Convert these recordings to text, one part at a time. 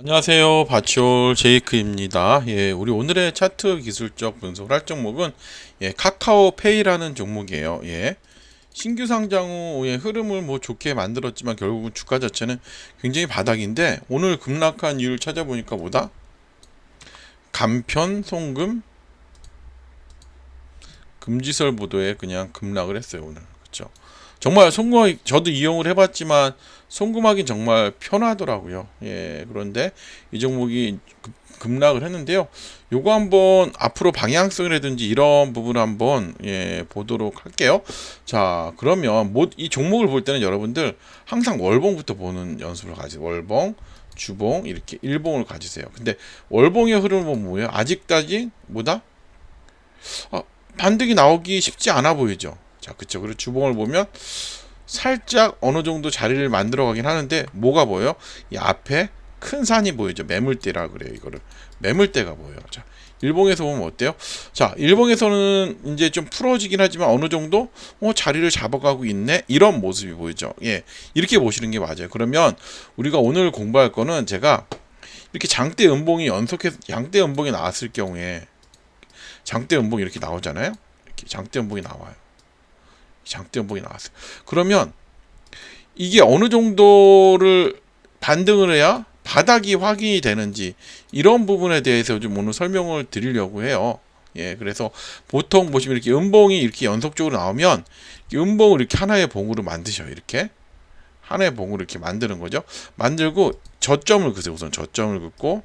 안녕하세요. 바치올 제이크입니다. 예, 우리 오늘의 차트 기술적 분석을 할 종목은 카카오페이라는 종목이에요. 예. 신규 상장 후의 흐름을 좋게 만들었지만 결국은 주가 자체는 굉장히 바닥인데 오늘 급락한 이유를 찾아보니까 뭐다? 간편 송금 금지설 보도에 그냥 급락을 했어요, 오늘. 그렇죠? 정말 송금 저도 이용을 해봤지만 송금하기 정말 편하더라고요. 예, 그런데 이 종목이 급락을 했는데요. 요거 한번 앞으로 방향성이라든지 이런 부분을 한번 보도록 할게요. 자, 그러면 이 종목을 볼 때는 여러분들 항상 월봉부터 보는 연습을 가지세요. 월봉, 주봉 이렇게 일봉을 가지세요. 근데 월봉의 흐름은 뭐예요? 아직까지 뭐다? 반등이 나오기 쉽지 않아 보이죠. 자, 그쵸. 그리고 주봉을 보면 살짝 어느 정도 자리를 만들어 가긴 하는데 뭐가 보여요? 이 앞에 큰 산이 보이죠. 매물대라 그래요. 이거를 매물대가 보여요. 자, 일봉에서 보면 어때요? 자, 일봉에서는 이제 좀 풀어지긴 하지만 어느 정도 자리를 잡아가고 있네, 이런 모습이 보이죠. 예, 이렇게 보시는 게 맞아요. 그러면 우리가 오늘 공부할 거는 제가 이렇게 장대 음봉이 연속해서 장대 음봉이 나왔을 경우에 장대 음봉이 이렇게 나오잖아요. 이렇게 장대 음봉이 나와요. 장대 음봉이 나왔어요. 그러면 이게 어느 정도를 반등을 해야 바닥이 확인이 되는지 이런 부분에 대해서 좀 오늘 설명을 드리려고 해요. 예, 그래서 보통 보시면 이렇게 음봉이 이렇게 연속적으로 나오면 음봉을 이렇게 하나의 봉으로 만드셔요. 이렇게 하나의 봉으로 이렇게 만드는 거죠. 만들고 저점을 그으세요. 우선 저점을 긋고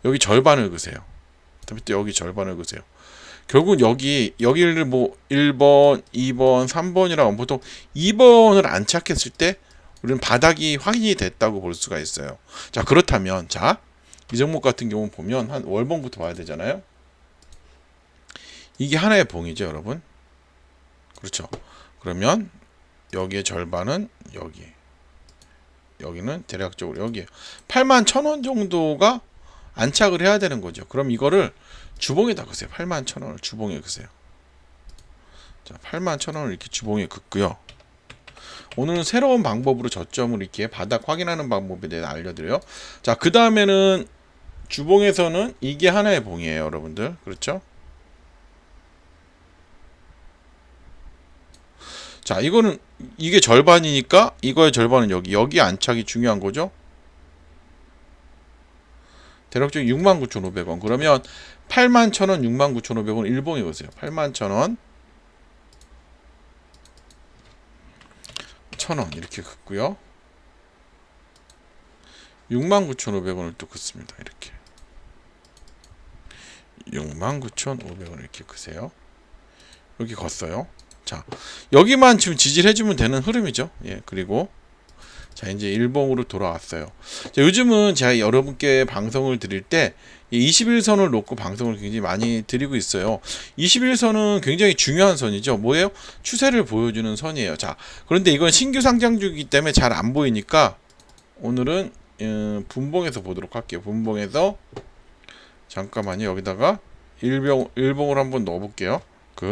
여기 절반을 그으세요. 그다음에 또 여기 절반을 그으세요. 결국 여기를 1번, 2번, 3번이라고 하면 보통 2번을 안 착했을 때 우리는 바닥이 확인이 됐다고 볼 수가 있어요. 자, 그렇다면 이 종목 같은 경우는 보면 한 월봉부터 봐야 되잖아요. 이게 하나의 봉이죠, 여러분. 그렇죠. 그러면 여기의 절반은 여기는 대략적으로 여기에 81,000원 정도가 안착을 해야 되는 거죠. 그럼 이거를 주봉에다 그세요. 81,000원을 주봉에 그세요. 자, 81,000원을 이렇게 주봉에 긋고요. 오늘은 새로운 방법으로 저점을 이렇게 바닥 확인하는 방법에 대해 알려드려요. 자, 그 다음에는 주봉에서는 이게 하나의 봉이에요, 여러분들. 그렇죠? 자, 이게 절반이니까 이거의 절반은 여기 안착이 중요한 거죠. 대략적으로 69,500원. 그러면 81,000원, 69,500원 일봉에 보세요. 81,000원, 1,000원 이렇게 긋고요. 69,500원을 또 긋습니다. 이렇게 69,500원을 이렇게 긋으세요. 여기 걷어요. 자, 여기만 지금 지지를 해주면 되는 흐름이죠. 예, 그리고 자, 이제 일봉으로 돌아왔어요. 자, 요즘은 제가 여러분께 방송을 드릴 때 21선을 놓고 방송을 굉장히 많이 드리고 있어요. 21선은 굉장히 중요한 선이죠. 뭐예요? 추세를 보여주는 선이에요. 자, 그런데 이건 신규 상장주이기 때문에 잘 안 보이니까 오늘은 분봉에서 보도록 할게요. 분봉에서 잠깐만요. 여기다가 일봉을 한번 넣어볼게요.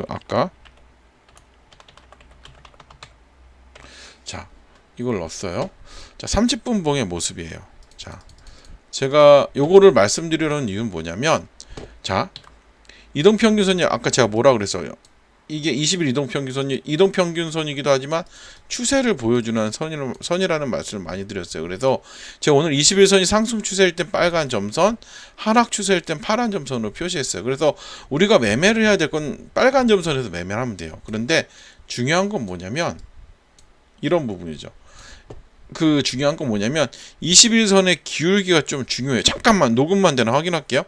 아까 자, 이걸 넣었어요. 자, 30분봉의 모습이에요. 자, 제가 요거를 말씀드리려는 이유는 뭐냐면, 자, 이동평균선이 아까 제가 뭐라 그랬어요? 이게 20일 이동평균선이 이동평균선이기도 하지만 추세를 보여주는 선이라는 말씀을 많이 드렸어요. 그래서 제가 오늘 21선이 상승 추세일 땐 빨간 점선, 하락 추세일 땐 파란 점선으로 표시했어요. 그래서 우리가 매매를 해야 될 건 빨간 점선에서 매매를 하면 돼요. 그런데 중요한 건 뭐냐면 이런 부분이죠. 중요한 건 뭐냐면 21선의 기울기가 좀 중요해요. 잠깐만 녹음만 되나 확인할게요.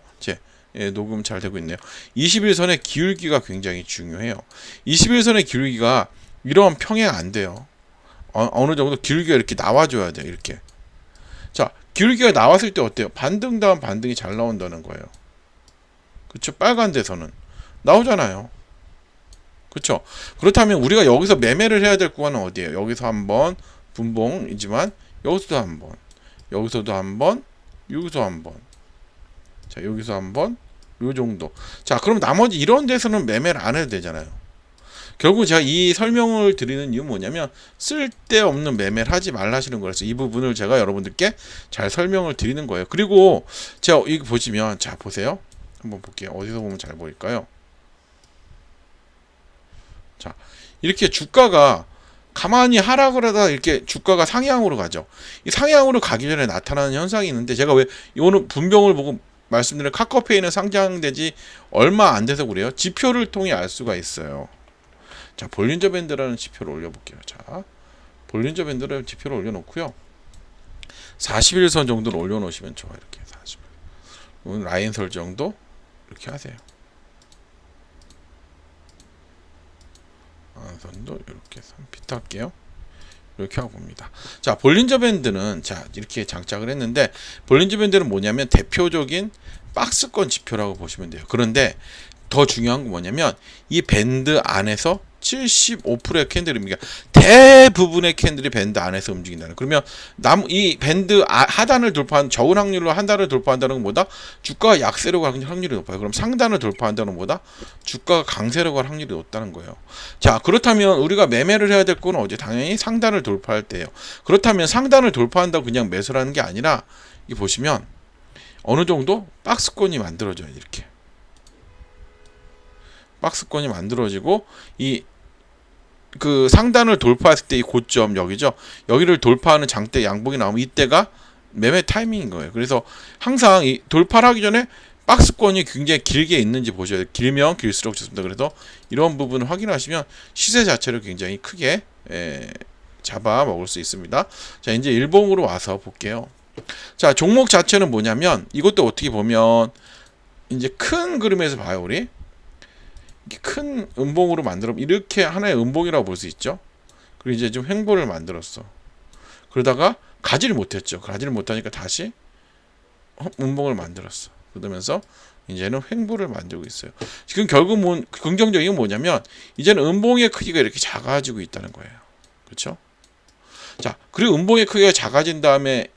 녹음 잘 되고 있네요. 21선의 기울기가 굉장히 중요해요. 21선의 기울기가 이런 평행 안 돼요. 어느 정도 기울기가 이렇게 나와줘야 돼요. 이렇게. 자, 기울기가 나왔을 때 어때요? 반등 다음 반등이 잘 나온다는 거예요. 그쵸? 빨간 데서는 나오잖아요. 그쵸? 그렇다면 우리가 여기서 매매를 해야 될 구간은 어디예요? 여기서 한번 분봉이지만 여기서도 한번, 여기서도 한번, 여기서 한번, 자, 여기서 한번, 요 정도. 자, 그럼 나머지 이런 데서는 매매를 안 해도 되잖아요. 결국 제가 이 설명을 드리는 이유는 뭐냐면 쓸데없는 매매를 하지 말라 하시는 거라서 이 부분을 제가 여러분들께 잘 설명을 드리는 거예요. 그리고 제가 이거 보시면 자 보세요. 한번 볼게요. 어디서 보면 잘 보일까요? 자 이렇게 주가가 가만히 하락을 하다 이렇게 주가가 상향으로 가죠. 이 상향으로 가기 전에 나타나는 현상이 있는데 제가 왜 이거는 분봉을 보고 말씀드린 카카오페이는 상장되지 얼마 안 돼서 그래요. 지표를 통해 알 수가 있어요. 자 볼린저 밴드라는 지표를 올려볼게요. 자 볼린저 밴드라는 지표를 올려놓고요. 41선 정도를 올려놓으시면 좋아요. 이렇게 41. 라인 설정도 이렇게 하세요. 선도 이렇게 3피트 할게요. 이렇게 하고 봅니다. 자 볼린저 밴드는 자 이렇게 장착을 했는데 볼린저 밴드는 뭐냐면 대표적인 박스권 지표라고 보시면 돼요. 그런데 더 중요한 건 뭐냐면 이 밴드 안에서 75%의 캔들입니다. 대부분의 캔들이 밴드 안에서 움직인다는. 그러면 이 밴드 하단을 돌파한 적은 확률로 하단을 돌파한다는 것보다 주가가 약세로 갈 확률이 높아요. 그럼 상단을 돌파한다는 것보다 주가가 강세로 갈 확률이 높다는 거예요. 자 그렇다면 우리가 매매를 해야 될 건 어디? 당연히 상단을 돌파할 때예요. 그렇다면 상단을 돌파한다고 그냥 매수를 하는 게 아니라 이 보시면 어느 정도 박스권이 만들어져요. 이렇게 박스권이 만들어지고 그 상단을 돌파했을 때 이 고점 여기죠. 여기를 돌파하는 장대 양봉이 나오면 이때가 매매 타이밍인 거예요. 그래서 항상 이 돌파를 하기 전에 박스권이 굉장히 길게 있는지 보셔야 돼요. 길면 길수록 좋습니다. 그래서 이런 부분을 확인하시면 시세 자체를 굉장히 크게 잡아 먹을 수 있습니다. 자 이제 일봉으로 와서 볼게요. 자 종목 자체는 뭐냐면 이것도 어떻게 보면 이제 큰 그림에서 봐요. 우리 큰 음봉으로 만들어 이렇게 하나의 음봉이라고 볼 수 있죠. 그리고 이제 좀 횡보를 만들었어. 그러다가 가지를 못했죠. 가지를 못하니까 다시 음봉을 만들었어. 그러면서 이제는 횡보를 만들고 있어요. 지금 결국 긍정적인 건 뭐냐면 이제는 음봉의 크기가 이렇게 작아지고 있다는 거예요. 그렇죠? 자 그리고 음봉의 크기가 작아진 다음에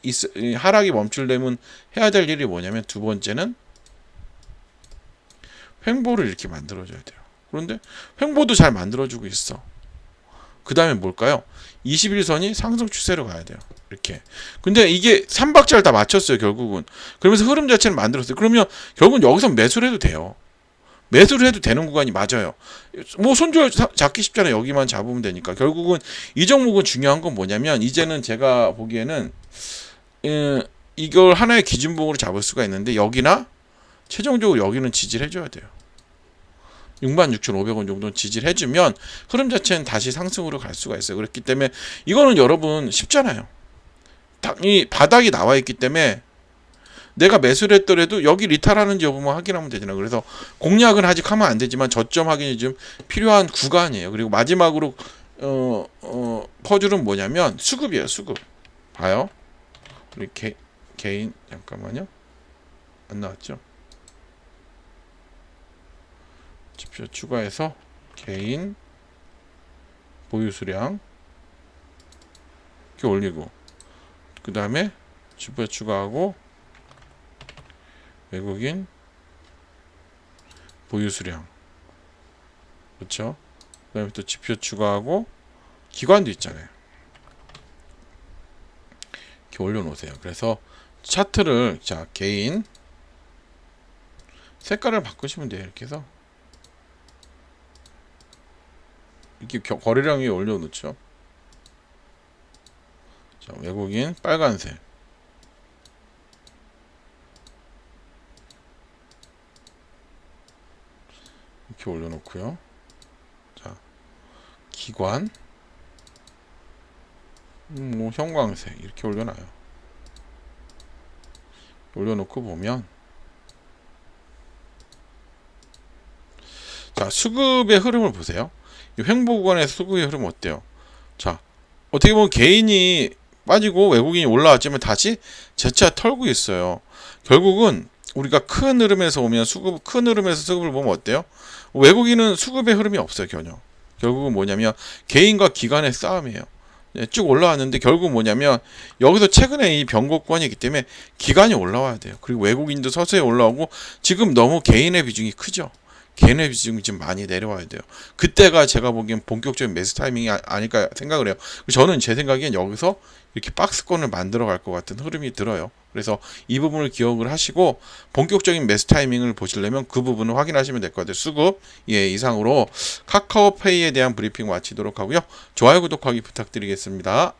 하락이 멈추려면 해야 될 일이 뭐냐면 두 번째는 횡보를 이렇게 만들어줘야 돼요. 그런데 횡보도 잘 만들어주고 있어. 그 다음에 뭘까요? 21선이 상승 추세로 가야 돼요. 이렇게. 근데 이게 3박자를 다 맞췄어요. 결국은. 그러면서 흐름 자체를 만들었어요. 그러면 결국은 여기서 매수를 해도 돼요. 매수를 해도 되는 구간이 맞아요. 뭐 손절 잡기 쉽잖아요. 여기만 잡으면 되니까. 결국은 이 종목은 중요한 건 뭐냐면 이제는 제가 보기에는 이걸 하나의 기준봉으로 잡을 수가 있는데 여기나 최종적으로 여기는 지지를 해줘야 돼요. 66,500원 정도는 지지를 해주면 흐름 자체는 다시 상승으로 갈 수가 있어요. 그렇기 때문에 이거는 여러분 쉽잖아요. 이 바닥이 나와 있기 때문에 내가 매수를 했더라도 여기 리탈하는지 여부만 확인하면 되잖아요. 그래서 공략은 아직 하면 안 되지만 저점 확인이 좀 필요한 구간이에요. 그리고 마지막으로 퍼즐은 뭐냐면 수급이에요. 수급. 봐요. 우리 개인 잠깐만요. 안 나왔죠? 지표 추가해서 개인 보유 수량 이렇게 올리고 그 다음에 지표 추가하고 외국인 보유 수량 그렇죠? 그 다음에 또 지표 추가하고 기관도 있잖아요. 이렇게 올려놓으세요. 그래서 차트를 자 개인 색깔을 바꾸시면 돼요. 이렇게 해서 이렇게 거래량 위에 올려놓죠. 자, 외국인 빨간색 이렇게 올려놓고요. 자, 기관 뭐 형광색 이렇게 올려놔요. 올려놓고 보면 자 수급의 흐름을 보세요. 이 횡보 구간의 수급의 흐름 어때요? 자 어떻게 보면 개인이 빠지고 외국인이 올라왔지만 다시 재차 털고 있어요. 결국은 우리가 큰 흐름에서 오면 큰 흐름에서 수급을 보면 어때요? 외국인은 수급의 흐름이 없어요. 전혀. 결국은 뭐냐면 개인과 기관의 싸움이에요. 쭉 올라왔는데 결국 뭐냐면 여기서 최근에 이 변곡권이 있기 때문에 기관이 올라와야 돼요. 그리고 외국인도 서서히 올라오고 지금 너무 개인의 비중이 크죠. 걔네 비중이 좀 많이 내려와야 돼요. 그때가 제가 보기엔 본격적인 매수 타이밍이 아닐까 생각을 해요. 저는 제 생각엔 여기서 이렇게 박스권을 만들어 갈 것 같은 흐름이 들어요. 그래서 이 부분을 기억을 하시고 본격적인 매수 타이밍을 보시려면 그 부분을 확인하시면 될 것 같아요. 수급 이상으로 카카오페이에 대한 브리핑 마치도록 하고요. 좋아요 구독하기 부탁드리겠습니다.